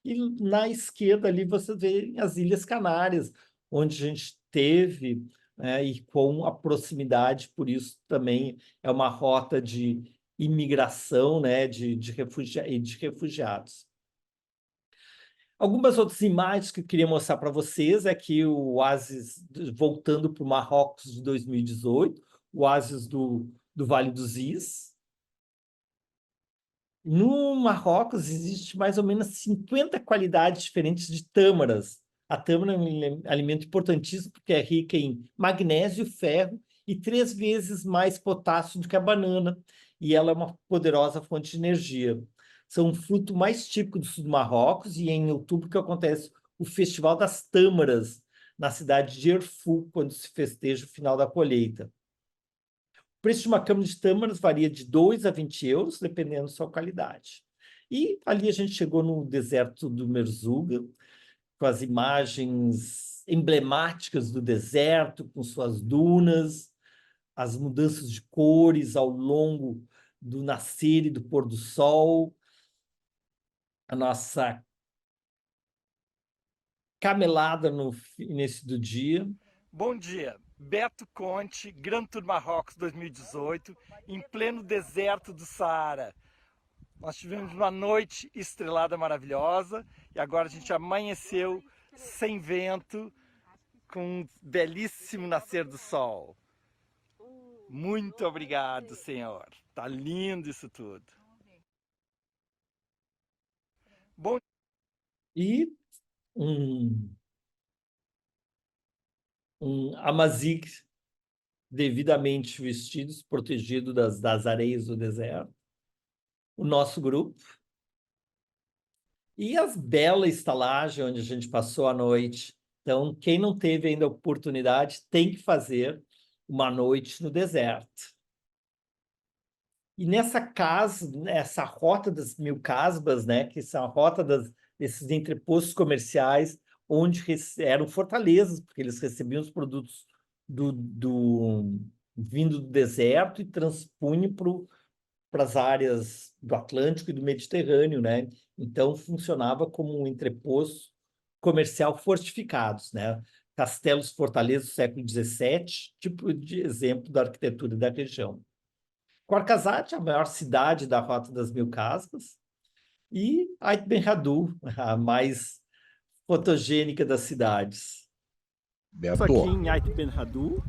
E na esquerda ali você vê as Ilhas Canárias, onde a gente teve, né, e com a proximidade, por isso também é uma rota de imigração, né, de refugiados. Algumas outras imagens que eu queria mostrar para vocês é que o oásis, voltando para o Marrocos de 2018, o oásis do Vale do Ziz. No Marrocos existe mais ou menos 50 qualidades diferentes de tâmaras. A tâmara é um alimento importantíssimo porque é rica em magnésio, ferro e 3 vezes mais potássio do que a banana. E ela é uma poderosa fonte de energia. São um fruto mais típico do sul do Marrocos e é em outubro que acontece o Festival das Tâmaras, na cidade de Erfou, quando se festeja o final da colheita. O preço de uma câmara de tâmaras varia de 2 a 20 euros, dependendo da sua qualidade. E ali a gente chegou no deserto do Merzouga, com as imagens emblemáticas do deserto, com suas dunas, as mudanças de cores ao longo do nascer e do pôr do sol, a nossa camelada no início do dia. Bom dia, Beto Conte, Grand Tour Marrocos 2018, em pleno deserto do Saara. Nós tivemos uma noite estrelada maravilhosa e agora a gente amanheceu sem vento, com um belíssimo nascer do sol. Muito obrigado, Senhor. Tá lindo isso tudo. Bom. E Amazigh devidamente vestidos, protegido das areias do deserto. O nosso grupo. E as belas estalagens onde a gente passou a noite. Então, quem não teve ainda a oportunidade tem que fazer uma noite no deserto. E nessa casa, essa rota das 1000 casbas, né, que são a rota desses entrepostos comerciais, onde eram fortalezas, porque eles recebiam os produtos vindo do deserto e transpunham para as áreas do Atlântico e do Mediterrâneo, né? Então, funcionava como um entreposto comercial fortificados, né? Castelos, fortalezas do século XVII, tipo de exemplo da arquitetura da região. Ouarzazate, a maior cidade da Rota das 1000 Casbas, e Ait Ben Haddou, a mais fotogênica das cidades. Isso aqui em Ait Ben Haddou,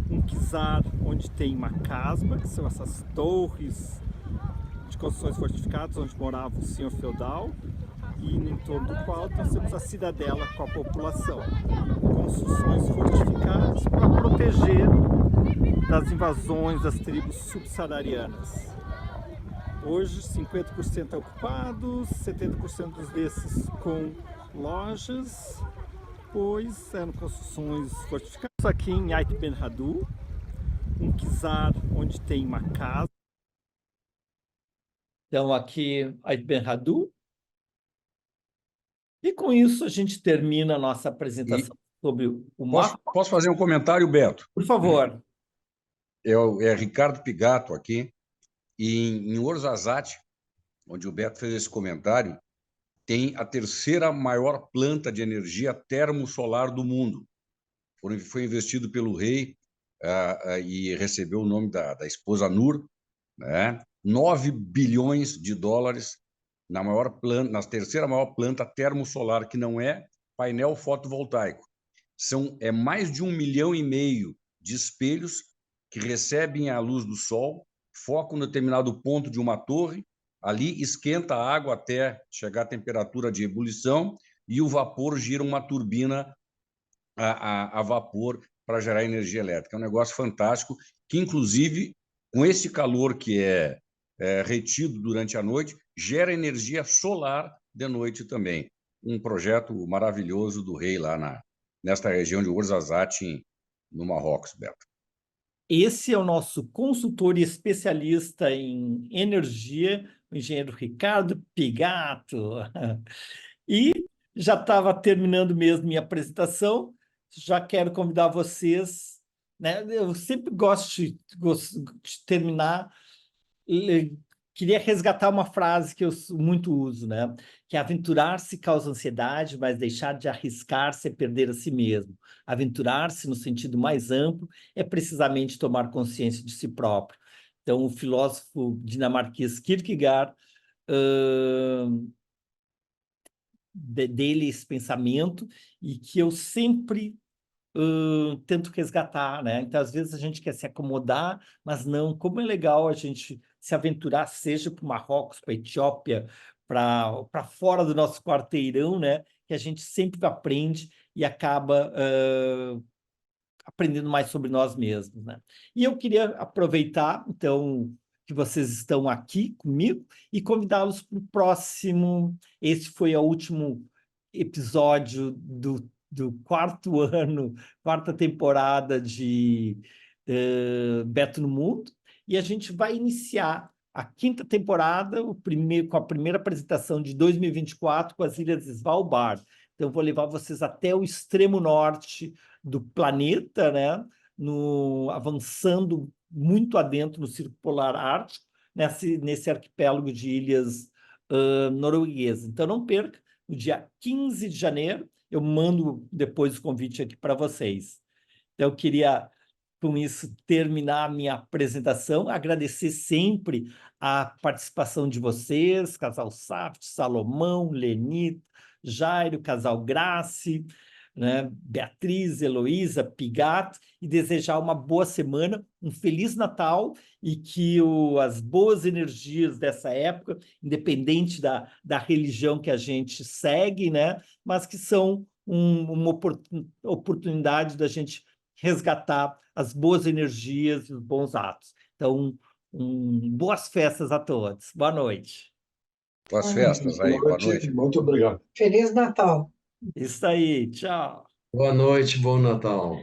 um czar onde tem uma casba, que são essas torres de construções fortificadas onde morava o senhor feudal, e em torno do qual nós temos a cidadela com a população. Construções fortificadas para proteger das invasões das tribos subsaarianas. Hoje 50% ocupados, 70% desses com lojas, pois eram construções fortificadas. Isso aqui em Ait Ben Haddou, um czar onde tem uma casa. Então aqui Ait Ben Haddou. E com isso a gente termina a nossa apresentação sobre o mapa. Posso fazer um comentário, Beto? Por favor. é Ricardo Pigato aqui, e em Ouarzazate, onde o Beto fez esse comentário, tem a terceira maior planta de energia termosolar do mundo. Foi investido pelo rei e recebeu o nome da esposa Nur, né? 9 bilhões de dólares na terceira maior planta termosolar, que não é painel fotovoltaico. É mais de 1,5 milhão de espelhos que recebem a luz do sol, focam em determinado ponto de uma torre, ali esquenta a água até chegar à temperatura de ebulição e o vapor gira uma turbina a vapor para gerar energia elétrica. É um negócio fantástico, que, inclusive, com esse calor que é retido durante a noite, gera energia solar de noite também. Um projeto maravilhoso do rei lá nesta região de Ouarzazate, no Marrocos, Beto. Esse é o nosso consultor e especialista em energia, o engenheiro Ricardo Pigato. E já estava terminando mesmo minha apresentação, já quero convidar vocês, né? Eu sempre gosto de terminar, queria resgatar uma frase que eu muito uso, né? Que aventurar-se causa ansiedade, mas deixar de arriscar-se é perder a si mesmo. Aventurar-se, no sentido mais amplo, é precisamente tomar consciência de si próprio. Então, o filósofo dinamarquês Kierkegaard dele esse pensamento, e que eu sempre tento resgatar, né? Então, às vezes a gente quer se acomodar, mas não. Como é legal a gente se aventurar, seja para o Marrocos, para a Etiópia, para fora do nosso quarteirão, né? Que a gente sempre aprende e acaba aprendendo mais sobre nós mesmos, né? E eu queria aproveitar, então, que vocês estão aqui comigo e convidá-los para o próximo. Esse foi o último episódio do quarto ano, quarta temporada de Beto no Mundo, e a gente vai iniciar a quinta temporada, com a primeira apresentação de 2024 com as Ilhas Svalbard. Então, eu vou levar vocês até o extremo norte do planeta, né? Avançando muito adentro no Círculo Polar Ártico, nesse arquipélago de ilhas norueguesas. Então, não perca, no dia 15 de janeiro, eu mando depois o convite aqui para vocês. Então, eu queria, com isso, terminar a minha apresentação, agradecer sempre a participação de vocês, Casal Saft, Salomão, Lenito, Jairo, Casal Grace, né? Beatriz, Heloísa, Pigato, e desejar uma boa semana, um Feliz Natal, e que as boas energias dessa época, independente da religião que a gente segue, né? Mas que são uma oportunidade da gente resgatar as boas energias e os bons atos. Então, boas festas a todos. Boa noite. Boas festas aí, boa noite. Muito obrigado. Feliz Natal. Isso aí, tchau. Boa noite, bom Natal.